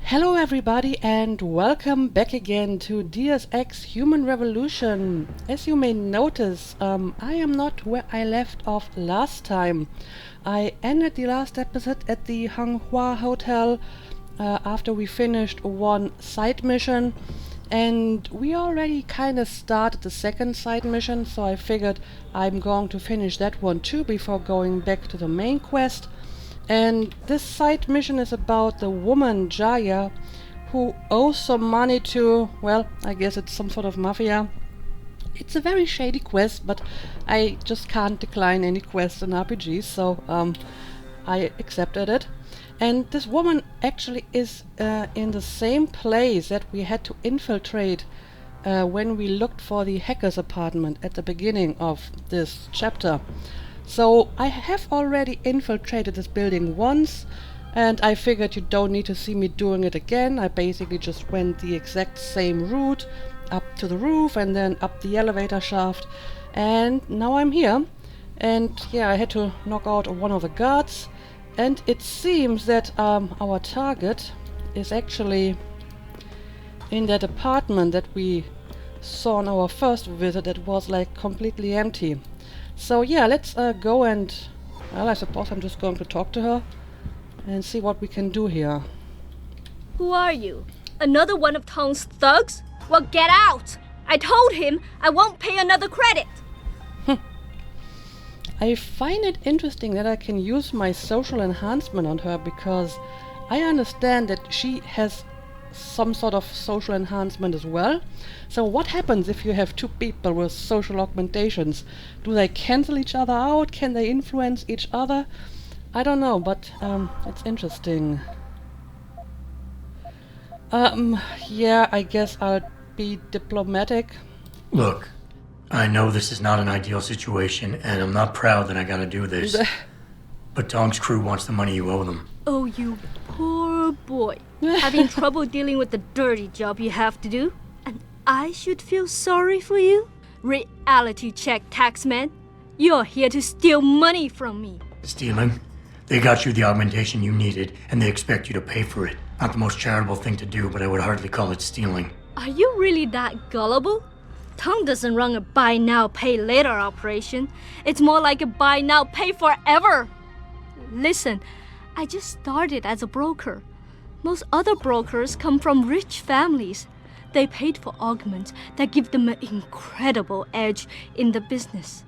Hello everybody and welcome back again to Deus Ex Human Revolution. As you may notice, I am not where I left off last time. I ended the last episode at the Hanghua Hotel after we finished one side mission, and we already kinda started the second side mission, so I figured I'm going to finish that one too before going back to the main quest. And this side mission is about the woman Jaya, who owes some money to, well, I guess it's some sort of mafia. It's a very shady quest, but I just can't decline any quest in RPGs, so I accepted it. And this woman actually is in the same place that we had to infiltrate when we looked for the hacker's apartment at the beginning of this chapter. So I have already infiltrated this building once, and I figured you don't need to see me doing it again. I basically just went the exact same route up to the roof and then up the elevator shaft, and now I'm here. And yeah, I had to knock out one of the guards, and it seems that our target is actually in that apartment that we saw on our first visit. That was like completely empty. So yeah, let's go and, well, I suppose I'm just going to talk to her and see what we can do here. Who are you? Another one of Tong's thugs? Well, get out! I told him I won't pay another credit. I find it interesting that I can use my social enhancement on her, because I understand that she has some sort of social enhancement as well. So what happens if you have two people with social augmentations? Do they cancel each other out? Can they influence each other? I don't know, but it's interesting. Yeah, I guess I'll be diplomatic. Look, I know this is not an ideal situation, and I'm not proud that I gotta do this. But Tong's crew wants the money you owe them. Oh, you poor boy. Having trouble dealing with the dirty job you have to do? And I should feel sorry for you? Reality check, taxman. You're here to steal money from me. Stealing? They got you the augmentation you needed, and they expect you to pay for it. Not the most charitable thing to do, but I would hardly call it stealing. Are you really that gullible? Tong doesn't run a buy now, pay later operation. It's more like a buy now, pay forever. Listen, I just started as a broker. Most other brokers come from rich families. They paid for augments that give them an incredible edge in the business.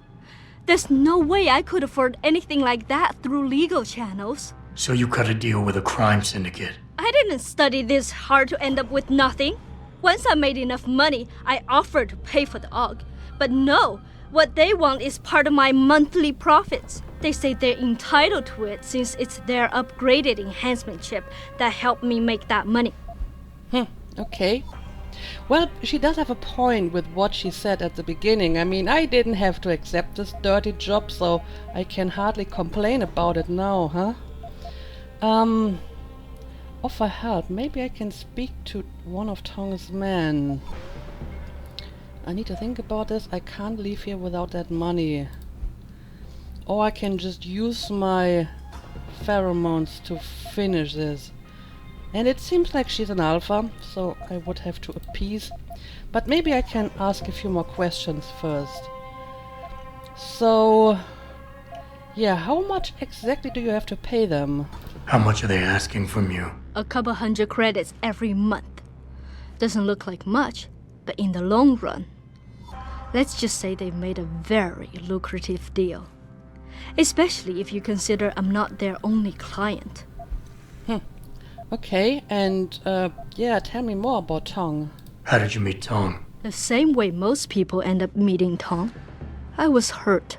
There's no way I could afford anything like that through legal channels. So you cut a deal with a crime syndicate? I didn't study this hard to end up with nothing. Once I made enough money, I offered to pay for the aug. But no, what they want is part of my monthly profits. They say they're entitled to it since it's their upgraded enhancement chip that helped me make that money. Okay. Well, she does have a point with what she said at the beginning. I mean, I didn't have to accept this dirty job, so I can hardly complain about it now, huh? Offer help. Maybe I can speak to one of Tong's men. I need to think about this. I can't leave here without that money. Or I can just use my pheromones to finish this. And it seems like she's an alpha, so I would have to appease. But maybe I can ask a few more questions first. So, yeah, how much exactly do you have to pay them? How much are they asking from you? A couple hundred credits every month. Doesn't look like much, but in the long run, let's just say they've made a very lucrative deal. Especially if you consider I'm not their only client. Okay, and yeah, tell me more about Tong. How did you meet Tong? The same way most people end up meeting Tong. I was hurt,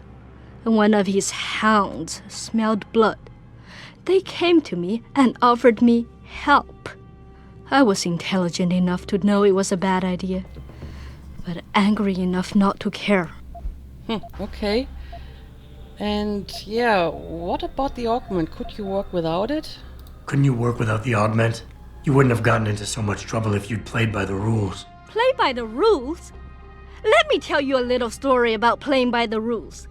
and one of his hounds smelled blood. They came to me and offered me help. I was intelligent enough to know it was a bad idea, but angry enough not to care. Okay. And yeah, what about the augment? Could you work without it? Couldn't you work without the augment? You wouldn't have gotten into so much trouble if you'd played by the rules. Play by the rules? Let me tell you a little story about playing by the rules.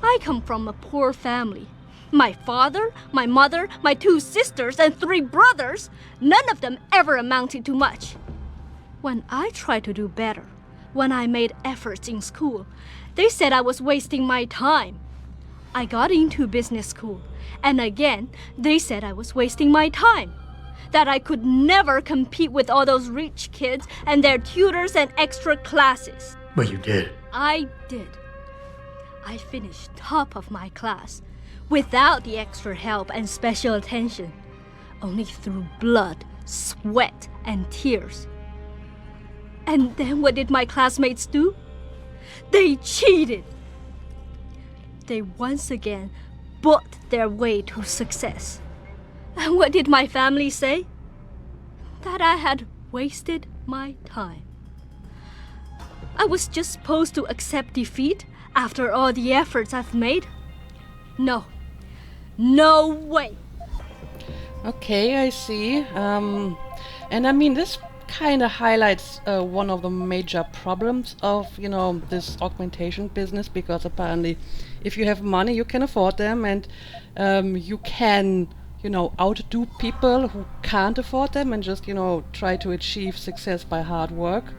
I come from a poor family. My father, my mother, my 2 sisters, and 3 brothers, none of them ever amounted to much. When I tried to do better, when I made efforts in school, they said I was wasting my time. I got into business school, and again, they said I was wasting my time. That I could never compete with all those rich kids and their tutors and extra classes. But you did. I did. I finished top of my class, without the extra help and special attention, only through blood, sweat, and tears. And then what did my classmates do? They cheated. They once again bought their way to success. And what did my family say? That I had wasted my time. I was just supposed to accept defeat after all the efforts I've made? No. No way. Okay, I see. And I mean, this kind of highlights one of the major problems of, this augmentation business, because apparently if you have money, you can afford them, and you can, outdo people who can't afford them and just, try to achieve success by hard work.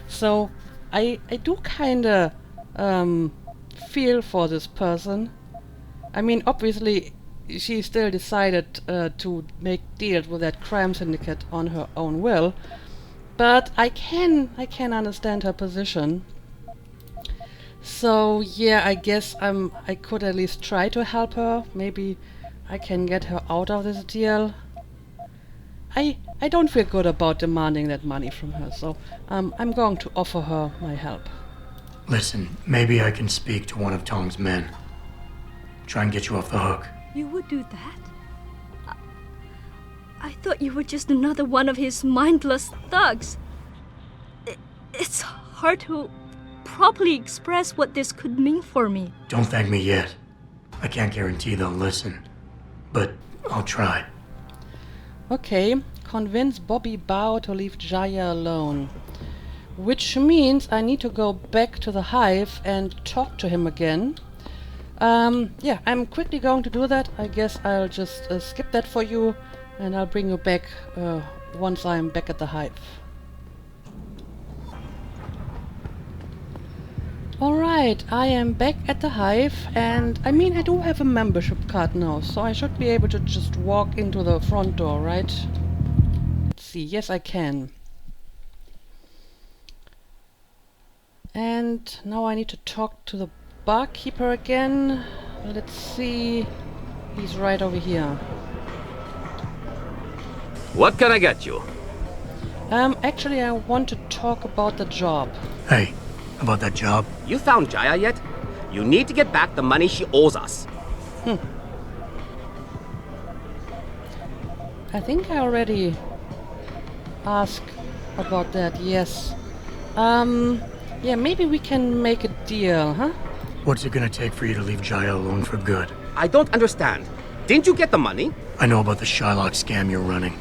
So I do kind of feel for this person. I mean, obviously, she still decided to make deals with that crime syndicate on her own will, but I can understand her position. So yeah, I guess I could at least try to help her. Maybe I can get her out of this deal. I don't feel good about demanding that money from her, so I'm going to offer her my help. Listen, maybe I can speak to one of Tong's men. Try and get you off the hook. You would do that? I thought you were just another one of his mindless thugs. It's hard to properly express what this could mean for me. Don't thank me yet. I can't guarantee they'll listen, but I'll try. Okay, convince Bobby Bao to leave Jaya alone. Which means I need to go back to the hive and talk to him again. Yeah, I'm quickly going to do that. I guess I'll just skip that for you, and I'll bring you back once I'm back at the hive. Alright, I am back at the hive, and I mean, I do have a membership card now, so I should be able to just walk into the front door, right? Let's see, yes I can. And now I need to talk to the barkeeper again. Let's see, he's right over here. What can I get you? Actually I want to talk about the job. Hey, about that job? You found Jaya yet? You need to get back the money she owes us. I think I already asked about that, yes. Yeah, maybe we can make a deal, huh? What's it gonna take for you to leave Jaya alone for good? I don't understand. Didn't you get the money? I know about the Shylock scam you're running.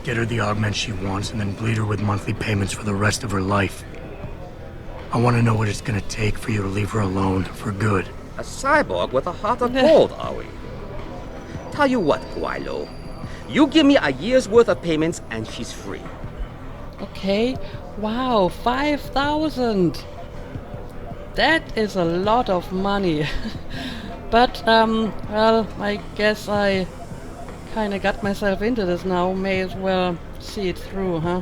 Get her the augment she wants and then bleed her with monthly payments for the rest of her life. I want to know what it's gonna take for you to leave her alone for good. A cyborg with a heart of gold, are we? Tell you what, Guilo. You give me a year's worth of payments and she's free. Okay, wow, 5,000! That is a lot of money. But, well, I guess I kinda got myself into this now. May as well see it through, huh?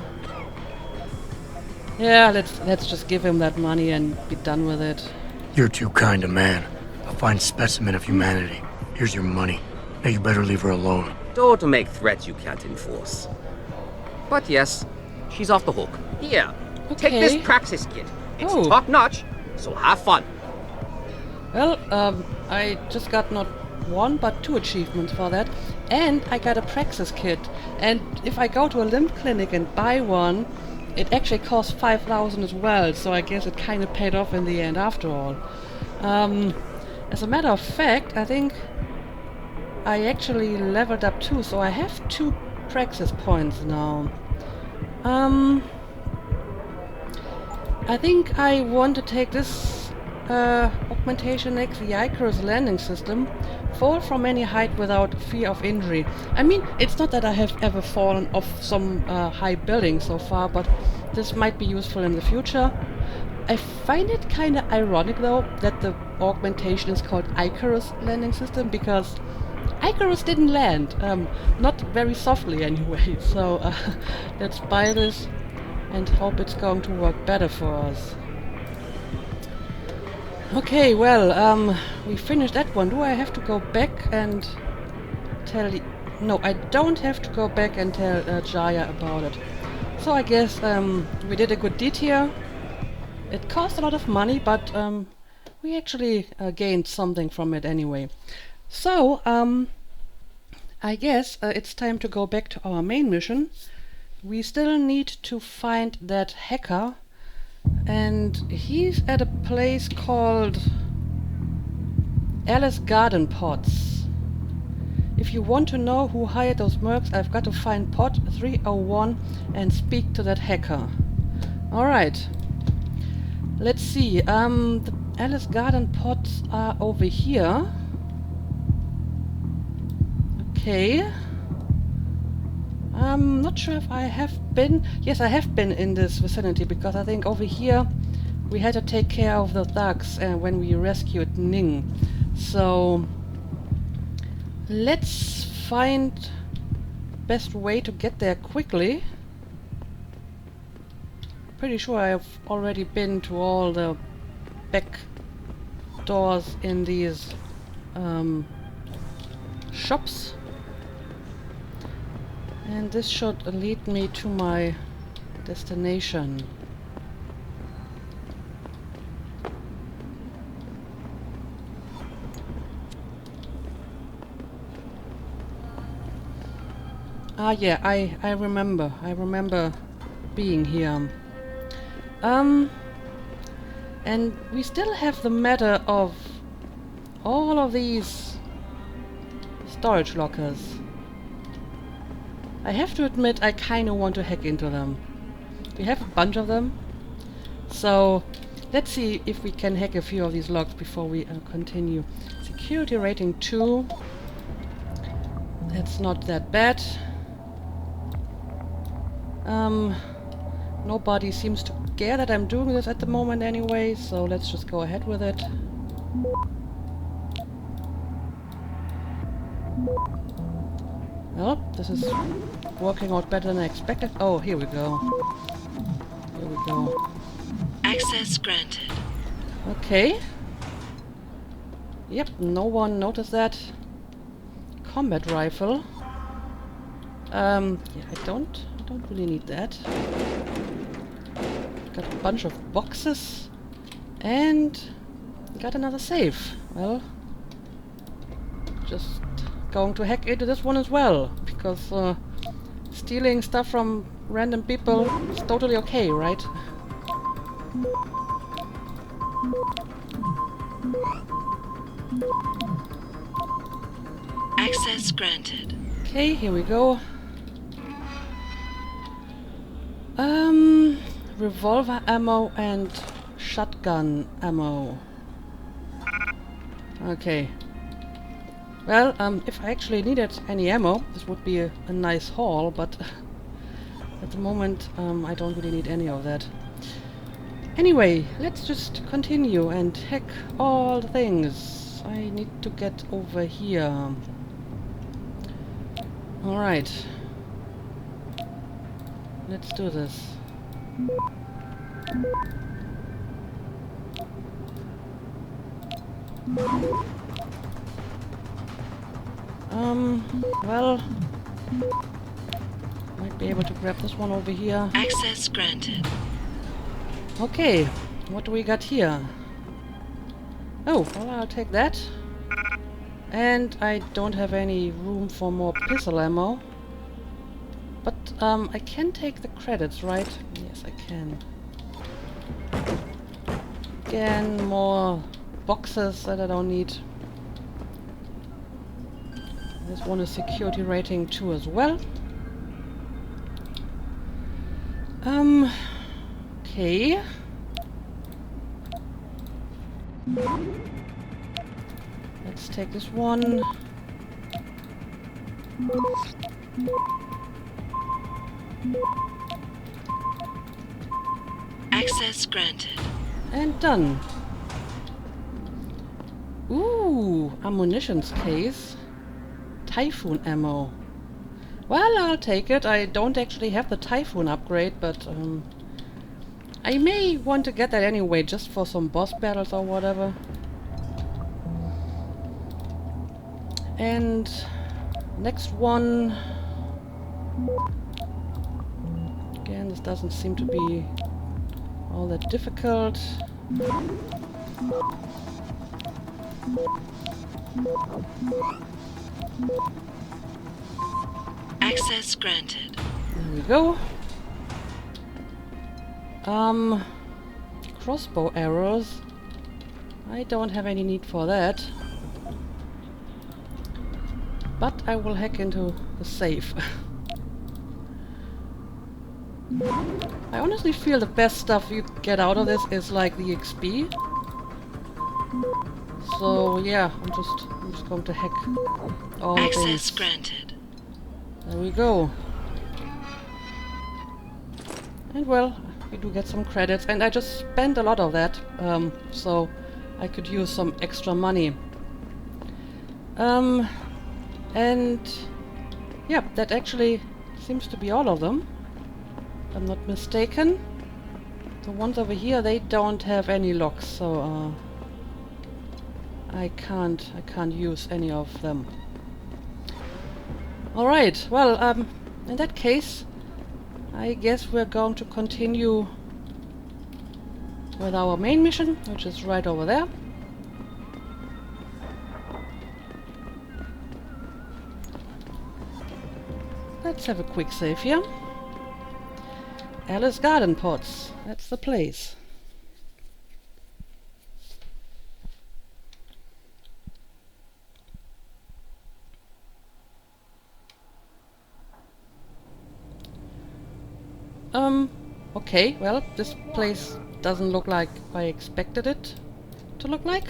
Yeah, let's just give him that money and be done with it. You're too kind a man. A fine specimen of humanity. Here's your money. Now you better leave her alone. Don't make threats you can't enforce. But yes, she's off the hook. Here, take this Okay. praxis kit. It's Oh. top-notch, so have fun. Well, I just got not one but 2 achievements for that. And I got a praxis kit. And if I go to a limb clinic and buy one, it actually costs 5,000 as well, so I guess it kind of paid off in the end after all. As a matter of fact, I think I actually leveled up too, so I have 2 praxis points now. I think I want to take this augmentation makes the Icarus landing system fall from any height without fear of injury. I mean, it's not that I have ever fallen off some high building so far, but this might be useful in the future. I find it kinda ironic though that the augmentation is called Icarus landing system, because Icarus didn't land, not very softly anyway, so let's buy this and hope it's going to work better for us. Okay, well, we finished that one. Do I have to go back and tell... No, I don't have to go back and tell Jaya about it. So I guess we did a good deed here. It cost a lot of money, but we actually gained something from it anyway. So, I guess it's time to go back to our main mission. We still need to find that hacker, and he's at a place called Alice Garden Pods. If you want to know who hired those mercs, I've got to find pod 301 and speak to that hacker. Alright. Let's see, the Alice Garden Pods are over here. Okay. I'm not sure if I have been... Yes, I have been in this vicinity, because I think over here we had to take care of the thugs when we rescued Ning. So let's find best way to get there quickly. Pretty sure I've already been to all the back doors in these shops. And this should lead me to my destination. Ah yeah, I remember. I remember being here. And we still have the matter of all of these storage lockers. I have to admit, I kinda want to hack into them. We have a bunch of them. So let's see if we can hack a few of these locks before we continue. Security rating 2. That's not that bad. Nobody seems to care that I'm doing this at the moment anyway, so let's just go ahead with it. Well, this is working out better than I expected. Oh, here we go. Here we go. Access granted. Okay. Yep, no one noticed that. Combat rifle. Yeah, I don't really need that. Got a bunch of boxes and got another safe. Well, just going to hack into this one as well, because stealing stuff from random people is totally okay, right? Access granted. Okay, here we go. Revolver ammo and shotgun ammo. Okay. Well, if I actually needed any ammo, this would be a nice haul, but at the moment, I don't really need any of that. Anyway, let's just continue and hack all the things. I need to get over here. Alright. Let's do this. Well, might be able to grab this one over here. Access granted. Okay, what do we got here? Oh, well, I'll take that. And I don't have any room for more pistol ammo. But, I can take the credits, right? Yes, I can. Again, more boxes that I don't need. This one is security rating 2 as well. Okay. Let's take this one. Access granted. And done. Ooh, ammunitions case. Typhoon ammo. Well, I'll take it. I don't actually have the Typhoon upgrade, but I may want to get that anyway, just for some boss battles or whatever. And next one. Again, this doesn't seem to be all that difficult. Access granted. There we go. Crossbow arrows. I don't have any need for that. But I will hack into the safe. I honestly feel the best stuff you get out of this is like the XP. So yeah, I'm just going to hack all Access these. granted. There we go. And well, we do get some credits, and I just spent a lot of that, so I could use some extra money. And yeah, that actually seems to be all of them, if I'm not mistaken. The ones over here, they don't have any locks, so I can't use any of them. Alright, well, in that case, I guess we're going to continue with our main mission, which is right over there. Let's have a quick save here. Alice Garden Pots, that's the place. Okay, well, this place doesn't look like I expected it to look like.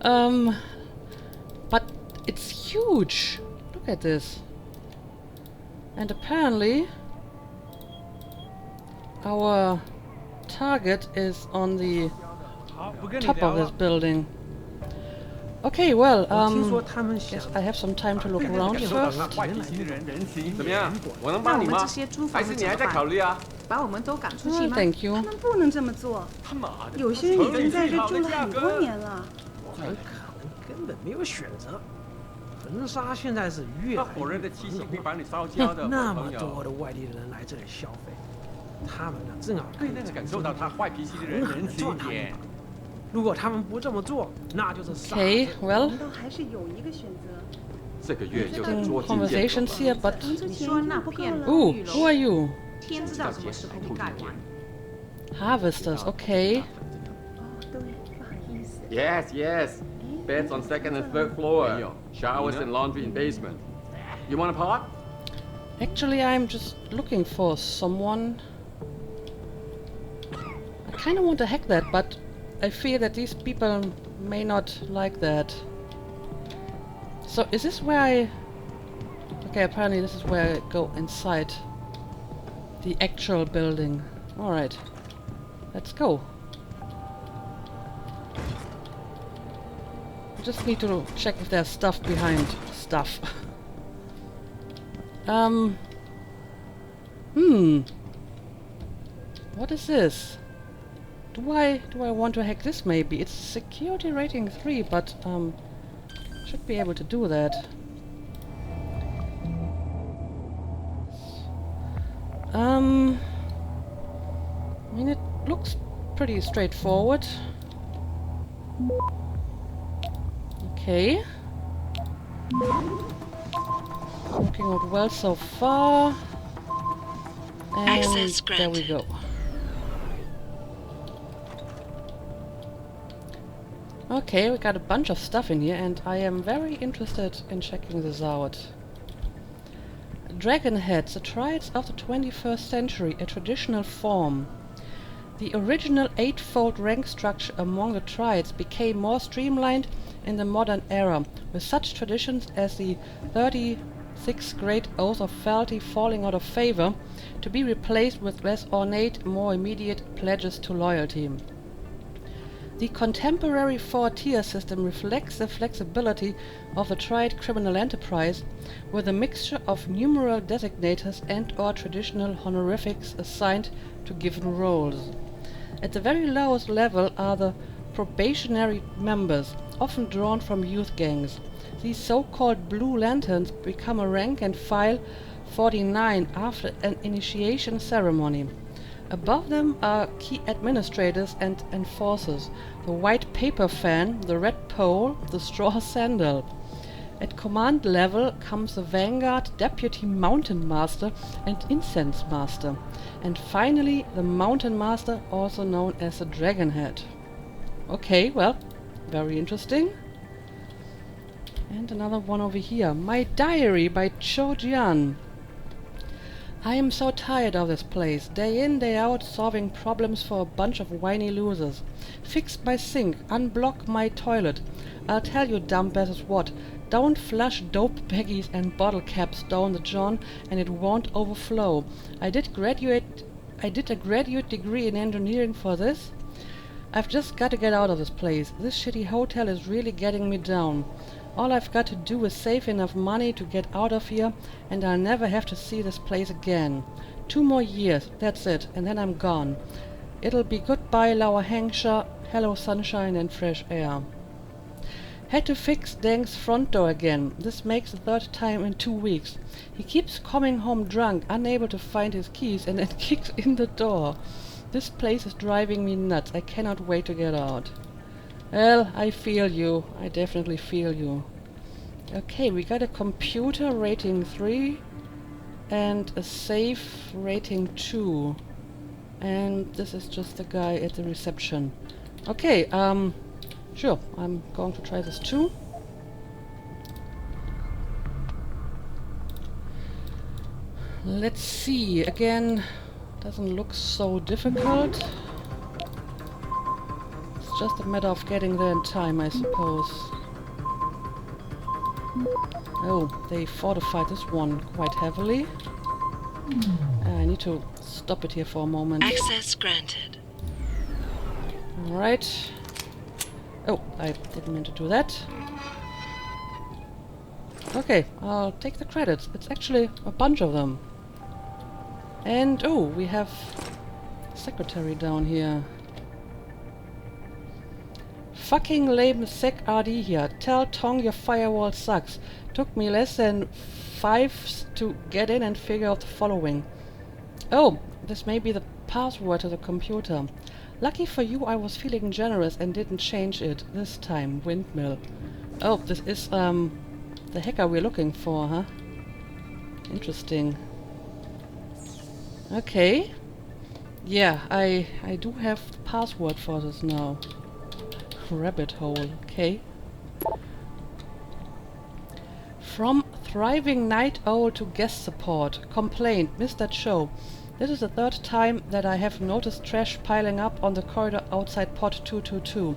But it's huge. Look at this. And apparently our target is on the top of this building. Okay, well, guess I have some time to look around first. 怎么样？我能帮你吗？还是你还在考虑啊？把我们都赶出去吗？ Thank you. 他们不能这么做。他妈的！有些人已经在这住了很多年了。我们可能根本没有选择。恒沙现在是越来那火热的气息会把你烧焦的，那么多的外地人来这里消费，他们呢正好对那个感受到他坏脾气的人仁慈一点。如果他们不这么做，那就是傻子。 Okay, well, 难道还是有一个选择？这个月就是捉襟见 conversations 肘 here, 了。 but 你说那片 ooh, who are you? 天知道什么时候会盖完。 Harvesters, okay. 哦，对，不好意思。 Yes, yes. Beds on second and third floor. Showers and laundry in basement. You want a part? Actually, I'm just looking for someone. I kind of want to hack that, but I fear that these people may not like that. So, is this where I... Okay, apparently this is where I go inside the actual building. Alright. Let's go. I just need to check if there's stuff behind stuff. What is this? Do I want to hack this maybe? It's security rating 3, but should be able to do that. I mean, it looks pretty straightforward. Okay. Working out well so far. And Access there we granted. go. Okay, we got a bunch of stuff in here, and I am very interested in checking this out. Dragon heads, the triads of the 21st century, a traditional form. The original eightfold rank structure among the triads became more streamlined in the modern era, with such traditions as the 36th Great Oath of Fealty falling out of favor, to be replaced with less ornate, more immediate pledges to loyalty. The contemporary four-tier system reflects the flexibility of the triad criminal enterprise, with a mixture of numeral designators and/or traditional honorifics assigned to given roles. At the very lowest level are the probationary members, often drawn from youth gangs. These so-called Blue Lanterns become a rank-and-file 49 after an initiation ceremony. Above them are key administrators and enforcers, the white paper fan, the red pole, the straw sandal. At command level comes the Vanguard, Deputy Mountain Master and Incense Master. And finally the Mountain Master, also known as the Dragonhead. Okay, well, very interesting. And another one over here. My Diary by Cho Jian. I am so tired of this place, day in, day out, solving problems for a bunch of whiny losers. Fix my sink, unblock my toilet. I'll tell you dumbasses what, don't flush dope baggies and bottle caps down the john and it won't overflow. I did a graduate degree in engineering for this. I've just got to get out of this place. This shitty hotel is really getting me down. All I've got to do is save enough money to get out of here, and I'll never have to see this place again. 2 more years, that's it, and then I'm gone. It'll be goodbye Lower Hampshire, hello sunshine and fresh air. Had to fix Deng's front door again. This makes the 3rd time in 2 weeks. He keeps coming home drunk, unable to find his keys, and then kicks in the door. This place is driving me nuts. I cannot wait to get out. Well, I feel you. I definitely feel you. Okay, we got a computer rating 3 and a safe rating 2. And this is just the guy at the reception. Okay, sure, I'm going to try this too. Let's see, again, doesn't look so difficult. It's just a matter of getting there in time, I suppose. Oh, they fortified this one quite heavily. I need to stop it here for a moment. Access granted. Alright. Oh, I didn't mean to do that. Okay, I'll take the credits. It's actually a bunch of them. And, oh, we have secretary down here. Fucking lame sec RD here. Tell Tong your firewall sucks. Took me less than 5 to get in and figure out the following. Oh, this may be the password to the computer. Lucky for you, I was feeling generous and didn't change it this time. Windmill. Oh, this is the hacker we're looking for, huh? Interesting. Okay. Yeah, I do have the password for this now. Rabbit hole. Okay. From thriving night owl to guest support. Complaint. Mr. Cho. This is the 3rd time that I have noticed trash piling up on the corridor outside pod 222.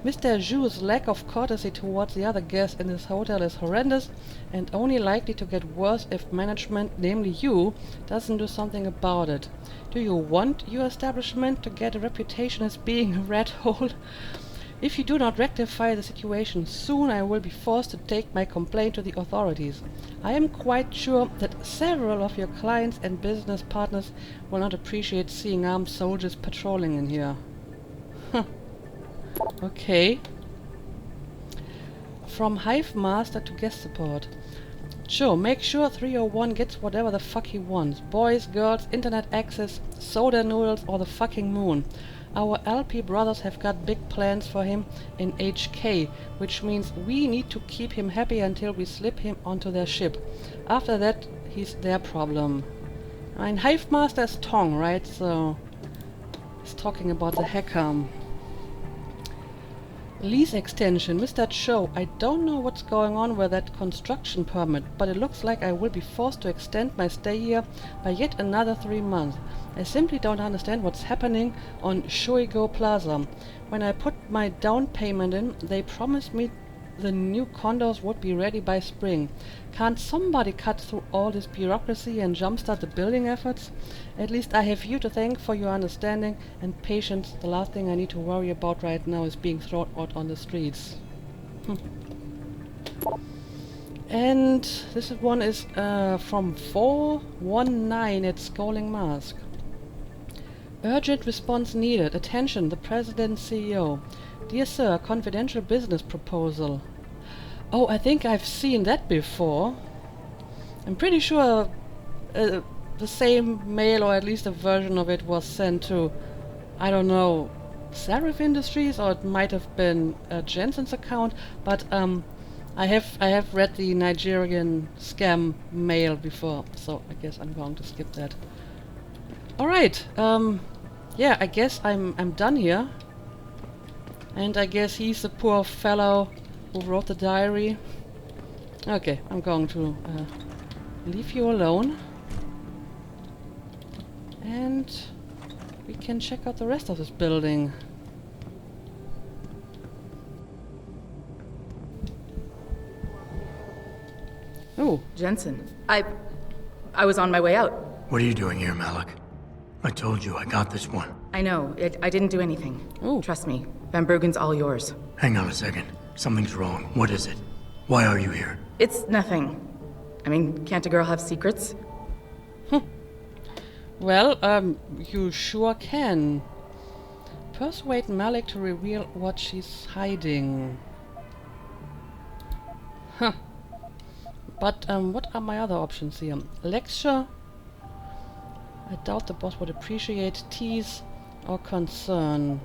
Mr. Zhu's lack of courtesy towards the other guests in this hotel is horrendous and only likely to get worse if management, namely you, doesn't do something about it. Do you want your establishment to get a reputation as being a rat hole? If you do not rectify the situation soon, I will be forced to take my complaint to the authorities. I am quite sure that several of your clients and business partners will not appreciate seeing armed soldiers patrolling in here. Huh. Okay. From Hive Master to guest support. Sure, make sure 301 gets whatever the fuck he wants. Boys, girls, internet access, soda noodles, or the fucking moon. Our LP brothers have got big plans for him in HK, which means we need to keep him happy until we slip him onto their ship. After that, he's their problem. I mean, Hive Master is Tong, right? So, he's talking about the hacker. Lease extension. With that show, I don't know what's going on with that construction permit, but it looks like I will be forced to extend my stay here by yet another 3 months. I simply don't understand what's happening on Shuigo Plaza. When I put my down payment in, they promised me the new condos would be ready by spring. Can't somebody cut through all this bureaucracy and jumpstart the building efforts? At least I have you to thank for your understanding and patience. The last thing I need to worry about right now is being thrown out on the streets. And this one is from 419 at Scolding Mask. Urgent response needed. Attention, the President CEO. Dear Sir, confidential business proposal. Oh, I think I've seen that before. I'm pretty sure the same mail, or at least a version of it, was sent to, I don't know, Serif Industries, or it might have been Jensen's account, but I have read the Nigerian scam mail before, so I guess I'm going to skip that. Alright, yeah, I guess I'm done here. And I guess he's the poor fellow who wrote the diary. Okay, I'm going to leave you alone. And we can check out the rest of this building. Oh, Jensen, I was on my way out. What are you doing here, Malik? I told you I got this one. I know, I didn't do anything. Oh. Trust me, Van Bruggen's all yours. Hang on a second. Something's wrong. What is it? Why are you here? It's nothing. I mean, can't a girl have secrets? well, you sure can. Persuade Malik to reveal what she's hiding. Huh. But what are my other options here? Lecture? I doubt the boss would appreciate. Tease or concern.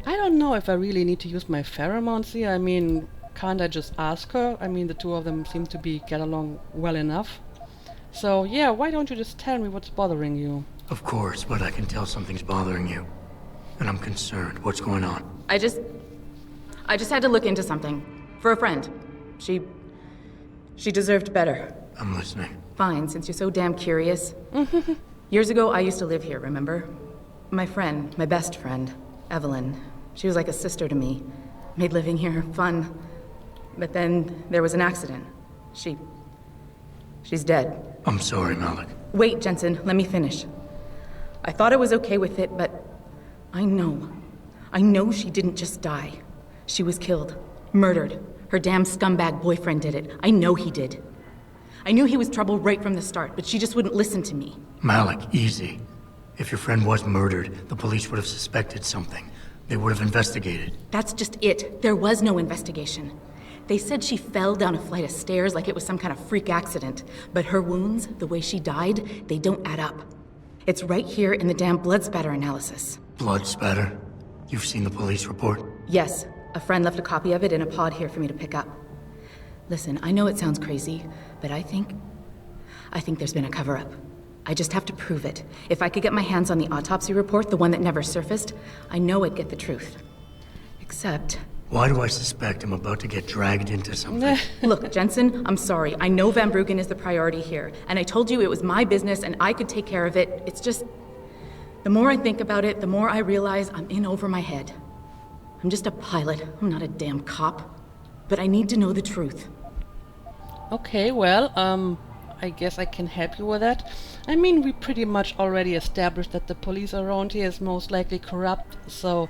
I don't know if I really need to use my pheromones here. I mean, can't I just ask her? I mean, the two of them seem to get along well enough. So yeah, why don't you just tell me what's bothering you? Of course, but I can tell something's bothering you. And I'm concerned. What's going on? I just had to look into something. For a friend. She deserved better. I'm listening. Fine, since you're so damn curious. Years ago, I used to live here, remember? My friend, my best friend, Evelyn. She was like a sister to me. Made living here fun. But then there was an accident. She's dead. I'm sorry, Malik. Wait, Jensen, let me finish. I thought I was okay with it, but I know she didn't just die. She was killed. Murdered. Her damn scumbag boyfriend did it. I know he did. I knew he was trouble right from the start, but she just wouldn't listen to me. Malik, easy. If your friend was murdered, the police would have suspected something. They would have investigated. That's just it. There was no investigation. They said she fell down a flight of stairs like it was some kind of freak accident. But her wounds, the way she died, they don't add up. It's right here in the damn blood spatter analysis. Blood spatter? You've seen the police report? Yes. A friend left a copy of it in a pod here for me to pick up. Listen, I know it sounds crazy, but I think there's been a cover-up. I just have to prove it. If I could get my hands on the autopsy report, the one that never surfaced, I know I'd get the truth. Except... Why do I suspect I'm about to get dragged into something? Look, Jensen, I'm sorry. I know Van Bruggen is the priority here, and I told you it was my business and I could take care of it. It's just... The more I think about it, the more I realize I'm in over my head. I'm just a pilot. I'm not a damn cop. But I need to know the truth. Okay, well, I guess I can help you with that. I mean, we pretty much already established that the police around here is most likely corrupt, so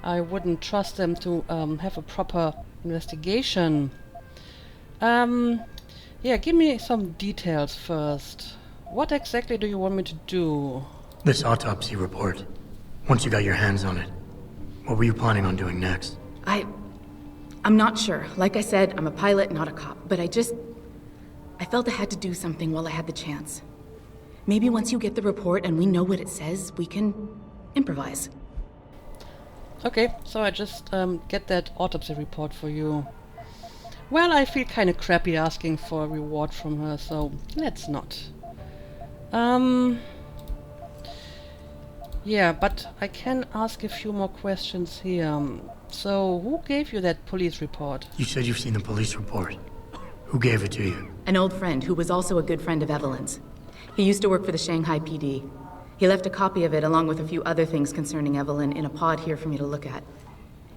I wouldn't trust them to have a proper investigation. Yeah, give me some details first. What exactly do you want me to do? This autopsy report. Once you got your hands on it, what were you planning on doing next? I'm not sure. Like I said, I'm a pilot, not a cop. But I felt I had to do something while I had the chance. Maybe once you get the report and we know what it says, we can improvise. Okay, so I just get that autopsy report for you. Well, I feel kind of crappy asking for a reward from her, so let's not. Yeah, but I can ask a few more questions here. So, who gave you that police report? You said you've seen the police report. Who gave it to you? An old friend who was also a good friend of Evelyn's. He used to work for the Shanghai PD. He left a copy of it along with a few other things concerning Evelyn in a pod here for me to look at.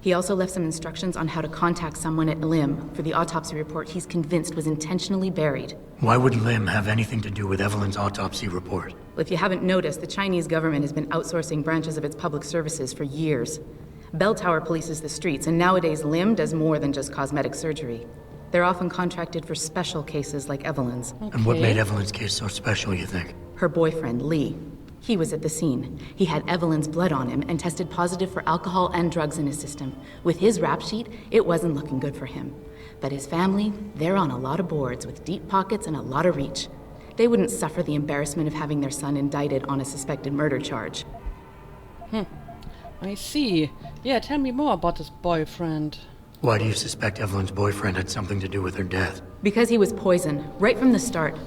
He also left some instructions on how to contact someone at LIM for the autopsy report he's convinced was intentionally buried. Why would Lim have anything to do with Evelyn's autopsy report? Well, if you haven't noticed, the Chinese government has been outsourcing branches of its public services for years. Bell Tower polices the streets, and nowadays LIM does more than just cosmetic surgery. They're often contracted for special cases like Evelyn's. Okay. And what made Evelyn's case so special, you think? Her boyfriend, Lee. He was at the scene. He had Evelyn's blood on him and tested positive for alcohol and drugs in his system. With his rap sheet, it wasn't looking good for him. But his family, they're on a lot of boards with deep pockets and a lot of reach. They wouldn't suffer the embarrassment of having their son indicted on a suspected murder charge. I see. Yeah, tell me more about this boyfriend. Why do you suspect Evelyn's boyfriend had something to do with her death? Because he was poison, right from the start.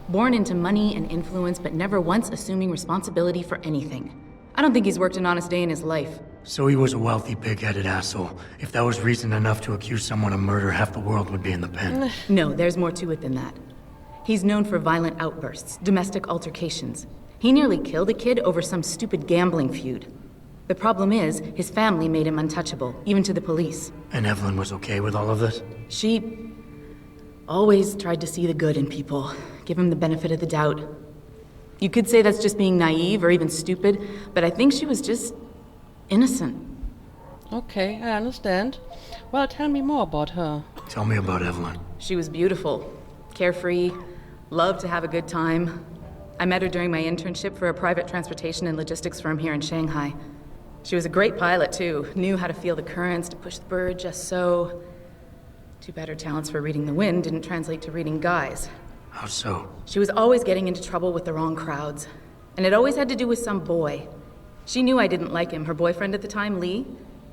Born into money and influence, but never once assuming responsibility for anything. I don't think he's worked an honest day in his life. So he was a wealthy, pig-headed asshole. If that was reason enough to accuse someone of murder, half the world would be in the pen. No, there's more to it than that. He's known for violent outbursts, domestic altercations. He nearly killed a kid over some stupid gambling feud. The problem is, his family made him untouchable, even to the police. And Evelyn was okay with all of this? She always tried to see the good in people, give him the benefit of the doubt. You could say that's just being naive or even stupid, but I think she was just innocent. Okay, I understand. Well, tell me more about her. Tell me about Evelyn. She was beautiful, carefree, loved to have a good time. I met her during my internship for a private transportation and logistics firm here in Shanghai. She was a great pilot, too. Knew how to feel the currents, to push the bird just so. Too bad her talents for reading the wind didn't translate to reading guys. How so? She was always getting into trouble with the wrong crowds. And it always had to do with some boy. She knew I didn't like him. Her boyfriend at the time, Lee.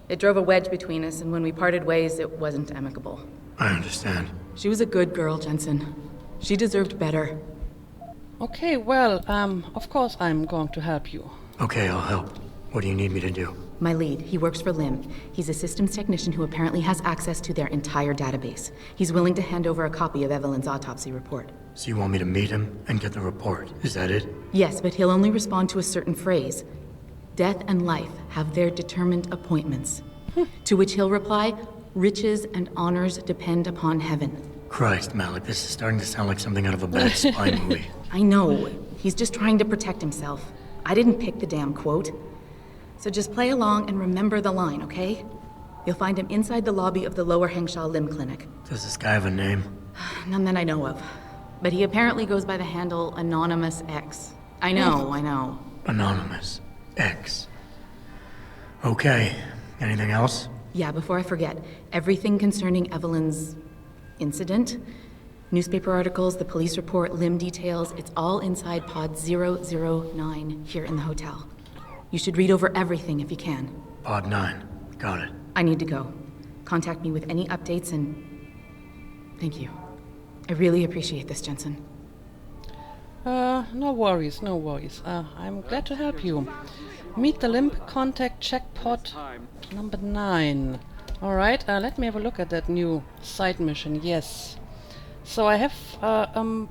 It drove a wedge between us, and when we parted ways, it wasn't amicable. I understand. She was a good girl, Jensen. She deserved better. Okay, well, of course I'm going to help you. Okay, I'll help. What do you need me to do? My lead, he works for LIM. He's a systems technician who apparently has access to their entire database. He's willing to hand over a copy of Evelyn's autopsy report. So you want me to meet him and get the report? Is that it? Yes, but he'll only respond to a certain phrase. Death and life have their determined appointments. To which he'll reply, riches and honors depend upon heaven. Christ, Malik, this is starting to sound like something out of a bad spy movie. I know. He's just trying to protect himself. I didn't pick the damn quote. So just play along and remember the line, okay? You'll find him inside the lobby of the Lower Hengsha Limb Clinic. Does this guy have a name? None that I know of. But he apparently goes by the handle Anonymous X. I know. Anonymous. X. Okay. Anything else? Yeah, before I forget, everything concerning Evelyn's incident, newspaper articles, the police report, limb details, it's all inside pod 009 here in the hotel. You should read over everything if you can. Pod 9. Got it. I need to go. Contact me with any updates and... Thank you. I really appreciate this, Jensen. No worries, no worries. I'm glad to help you. Meet the limb contact checkpot number 9. Alright, let me have a look at that new side mission. Yes. So I have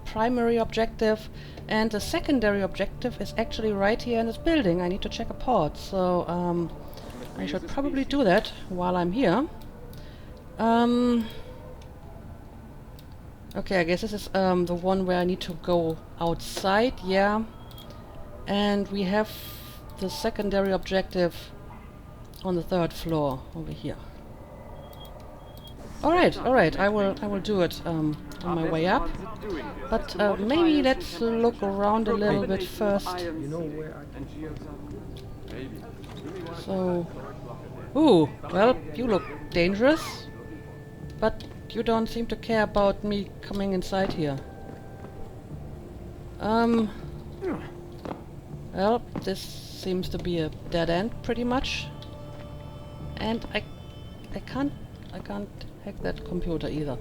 primary objective, and the secondary objective is actually right here in this building. I need to check a pod, so I should probably do that while I'm here. Okay, I guess this is the one where I need to go outside, yeah. And we have the secondary objective on the 3rd floor over here. Alright, I will do it on my way up. But maybe let's look around a little bit first. So, ooh, well, you look dangerous, but you don't seem to care about me coming inside here. Well, this seems to be a dead end, pretty much. And I can't hack that computer either.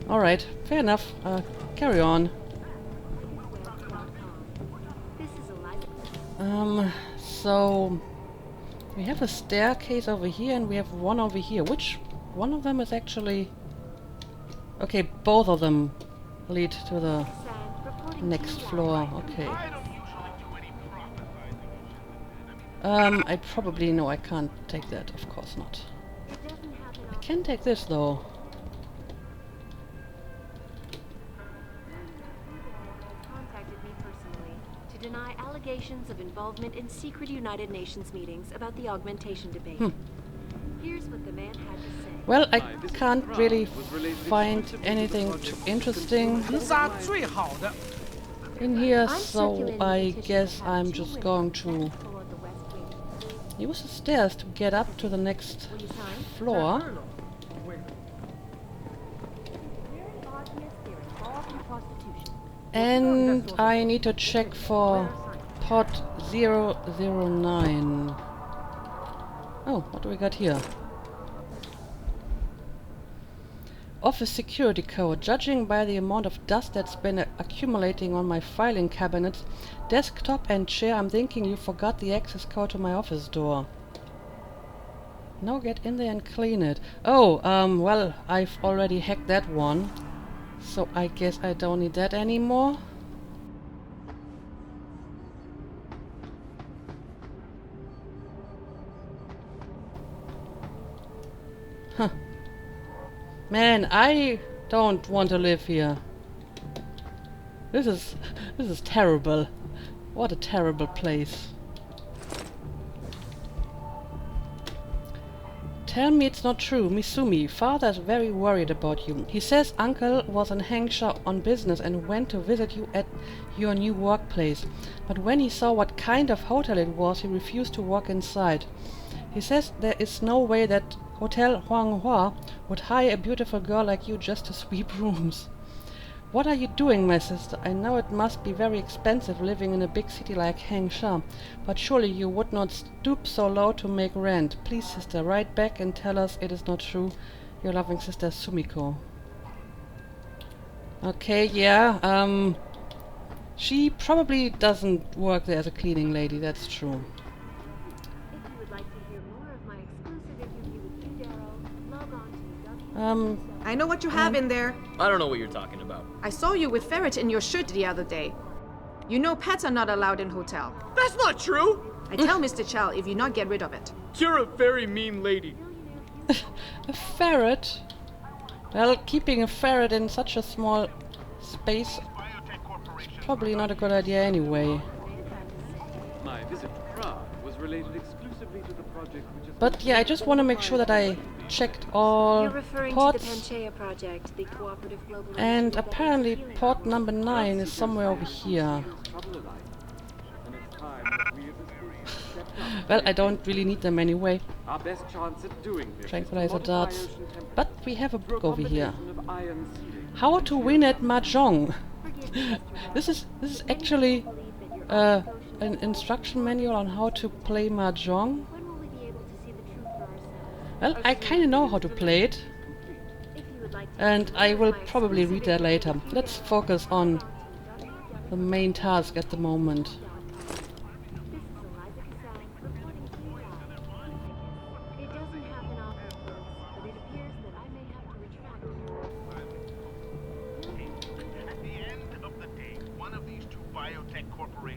Alright, fair enough. Carry on. So We have a staircase over here and we have one over here. Which one of them is actually... Okay, both of them lead to the next floor. Okay. I probably... No, I can't take that. Of course not. I can take this though. Contacted me personally to deny allegations of involvement in secret United Nations meetings about the augmentation debate. Here's what the man had to say. Well, I can't really find anything too interesting in here, so I guess I'm just going to use the stairs to get up to the next floor. And I need to check for pod 009. Oh, what do we got here? Office security code. Judging by the amount of dust that's been accumulating on my filing cabinets, desktop and chair, I'm thinking you forgot the access code to my office door. Now get in there and clean it. Oh, well, I've already hacked that one. So I guess I don't need that anymore. Huh. Man, I don't want to live here. This is terrible. What a terrible place. Tell me it's not true. Misumi, father's very worried about you. He says uncle was in Hangsha on business and went to visit you at your new workplace. But when he saw what kind of hotel it was, he refused to walk inside. He says there is no way that Hotel Huanghua would hire a beautiful girl like you just to sweep rooms. What are you doing, my sister? I know it must be very expensive living in a big city like Hangsha, but surely you would not stoop so low to make rent. Please, sister, write back and tell us it is not true. Your loving sister, Sumiko. Okay, yeah, she probably doesn't work there as a cleaning lady, that's true. If you would like to hear more of my exclusive interview with you, Daryl, log on to I know what you have in there. I don't know what you're talking about. I saw you with ferret in your shirt the other day. You know pets are not allowed in hotel. That's not true! I tell Mr. Chow if you not get rid of it. You're a very mean lady. A ferret? Well, keeping a ferret in such a small space is probably not a good idea anyway. My visit to Prague was related exclusively to the project which is... But yeah, I just want to make sure that I checked all You're referring ports. to the Panchaea project, the cooperative global And initiative that apparently is healing port number 9 is somewhere over here. Well, I don't really need them anyway. Our best chance at doing this. Tranquilizer darts. But we have a book over here. How to win at Mahjong. This is actually an instruction manual on how to play Mahjong. When will we be able to see the truth for ourselves? Well, I kind of know how to play it. If you would like to And I will my probably exclusive read that later. Let's focus on the main task at the moment. This is Eliza Cassell reporting to you live. It doesn't happen often, folks, but it appears that I may have to retract.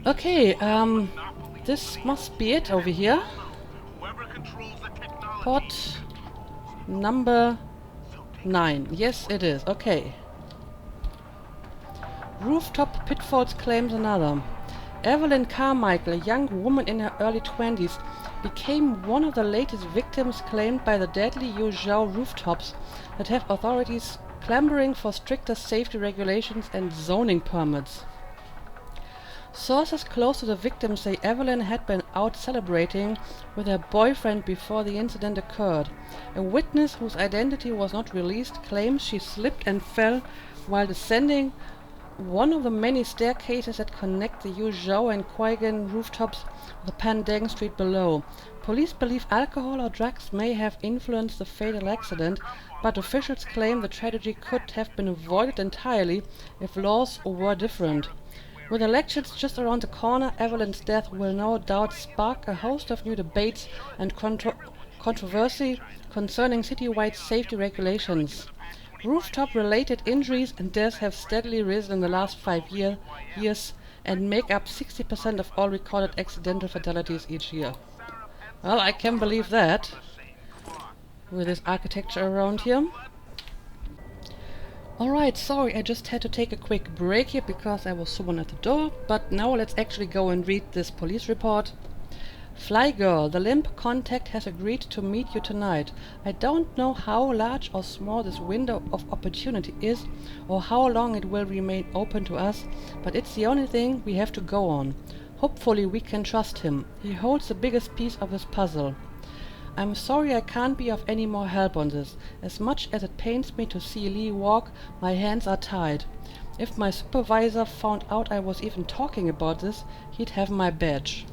Okay, this must be it over here. Port number 9. Yes, it is. Okay. Rooftop pitfalls claims another. Evelyn Carmichael, a young woman in her early 20s, became one of the latest victims claimed by the deadly Yuzhou rooftops that have authorities clamoring for stricter safety regulations and zoning permits. Sources close to the victim say Evelyn had been out celebrating with her boyfriend before the incident occurred. A witness whose identity was not released claims she slipped and fell while descending one of the many staircases that connect the Yuzhou and Quaigan rooftops with the Pandang Street below. Police believe alcohol or drugs may have influenced the fatal accident, but officials claim the tragedy could have been avoided entirely if laws were different. With elections just around the corner, Evelyn's death will no doubt spark a host of new debates and controversy concerning citywide safety regulations. Rooftop-related injuries and deaths have steadily risen in the last 5 years and make up 60% of all recorded accidental fatalities each year. Well, I can believe that, with this architecture around here. Alright, sorry, I just had to take a quick break here because I was someone at the door, but now let's actually go and read this police report. Fly Girl, the limp contact has agreed to meet you tonight. I don't know how large or small this window of opportunity is, or how long it will remain open to us, but it's the only thing we have to go on. Hopefully we can trust him. He holds the biggest piece of this puzzle. I'm sorry I can't be of any more help on this. As much as it pains me to see Lee walk, my hands are tied. If my supervisor found out I was even talking about this, he'd have my badge.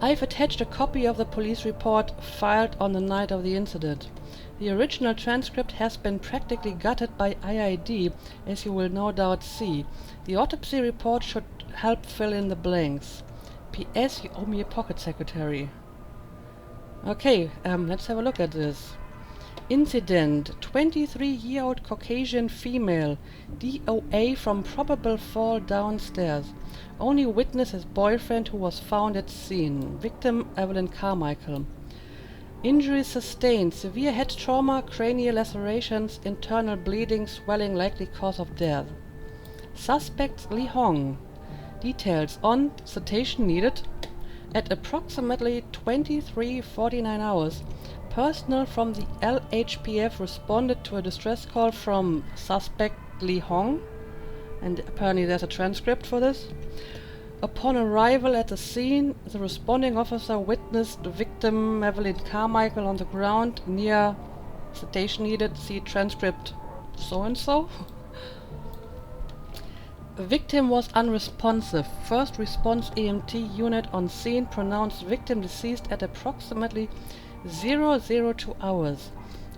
I've attached a copy of the police report filed on the night of the incident. The original transcript has been practically gutted by IID, as you will no doubt see. The autopsy report should help fill in the blanks. P.S. You owe me a pocket secretary. Okay, let's have a look at this. Incident: 23-year-old Caucasian female, DOA from probable fall downstairs. Only witness his boyfriend who was found at scene. Victim Evelyn Carmichael. Injuries sustained: severe head trauma, cranial lacerations, internal bleeding, swelling, likely cause of death. Suspect Li Hong. Details: on citation needed. At approximately 23:49 hours, personnel from the LHPF responded to a distress call from suspect Li Hong, and apparently there's a transcript for this. Upon arrival at the scene, the responding officer witnessed the victim Evelyn Carmichael on the ground near citation needed, see transcript so-and-so. The victim was unresponsive. First response EMT unit on scene pronounced victim deceased at approximately 002 hours.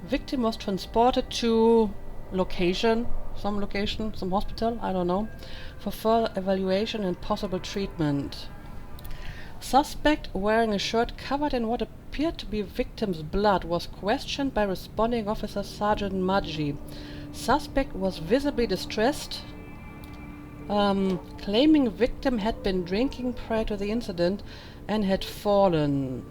Victim was transported to some hospital, I don't know, for further evaluation and possible treatment. Suspect, wearing a shirt covered in what appeared to be victim's blood, was questioned by responding officer Sergeant Maggi. Suspect was visibly distressed, claiming victim had been drinking prior to the incident and had fallen.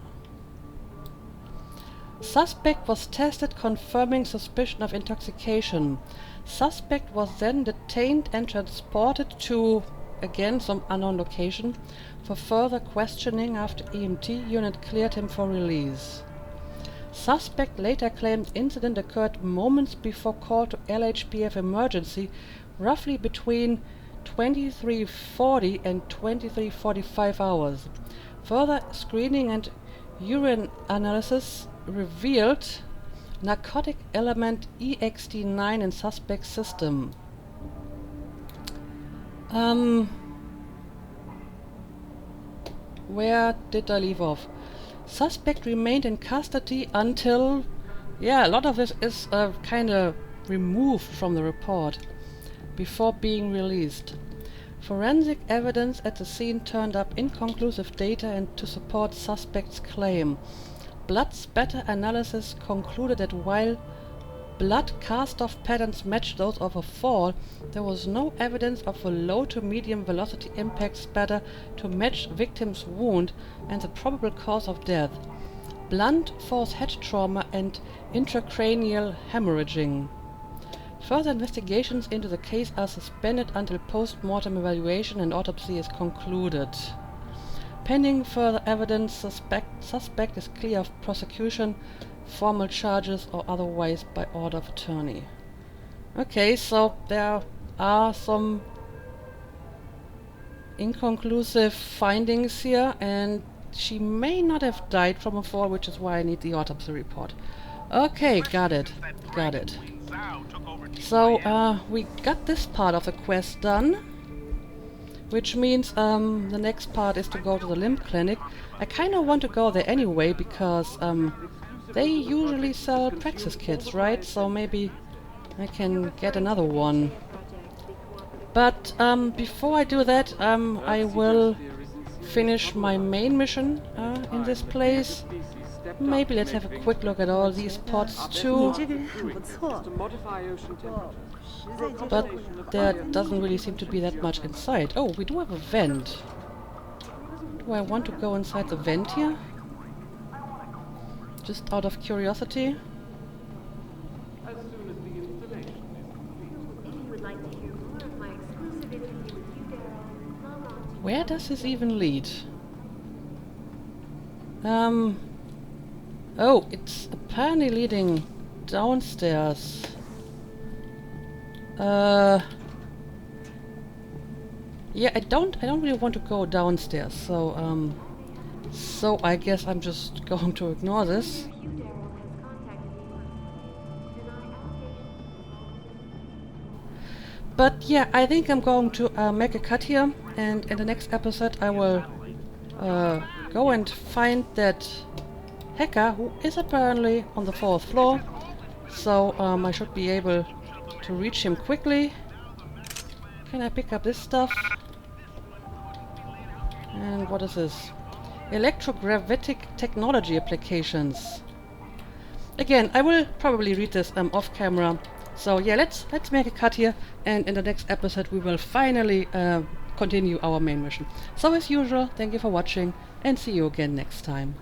Suspect was tested, confirming suspicion of intoxication. Suspect was then detained and transported to, again, some unknown location for further questioning after EMT unit cleared him for release. Suspect later claimed incident occurred moments before call to LHPF emergency, roughly between 23:40 and 23:45 hours. Further screening and urine analysis revealed narcotic element EXD9 in suspect's system. Where did I leave off? Suspect remained in custody until... yeah, a lot of this is kind of removed from the report before being released. Forensic evidence at the scene turned up inconclusive data and to support suspect's claim. Blood spatter analysis concluded that while blood cast-off patterns matched those of a fall, there was no evidence of a low to medium velocity impact spatter to match victim's wound and the probable cause of death: blunt force head trauma and intracranial hemorrhaging. Further investigations into the case are suspended until post-mortem evaluation and autopsy is concluded. Pending further evidence, suspect is clear of prosecution, formal charges, or otherwise by order of attorney. Okay, so there are some inconclusive findings here, and she may not have died from a fall, which is why I need the autopsy report. Okay, got it. So, we got this part of the quest done, which means the next part is to go to the limb clinic. I kind of want to go there anyway because they usually sell Praxis kits, right? So maybe I can get another one. But before I do that, I will finish my main mission in this place. Maybe let's have a quick look at all these pods too. But there doesn't really seem to be that much inside. Oh, we do have a vent. Do I want to go inside the vent here? Just out of curiosity. Where does this even lead? Oh, it's apparently leading downstairs. Yeah, I don't really want to go downstairs, so so I guess I'm just going to ignore this. But yeah, I think I'm going to make a cut here, and in the next episode I will go and find that hacker who is apparently on the 4th floor. So I should be able to reach him quickly. Can I pick up this stuff? And what is this? Electrogravitic technology applications. Again, I will probably read this off camera. So yeah, let's make a cut here, and in the next episode we will finally continue our main mission. So as usual, thank you for watching, and see you again next time.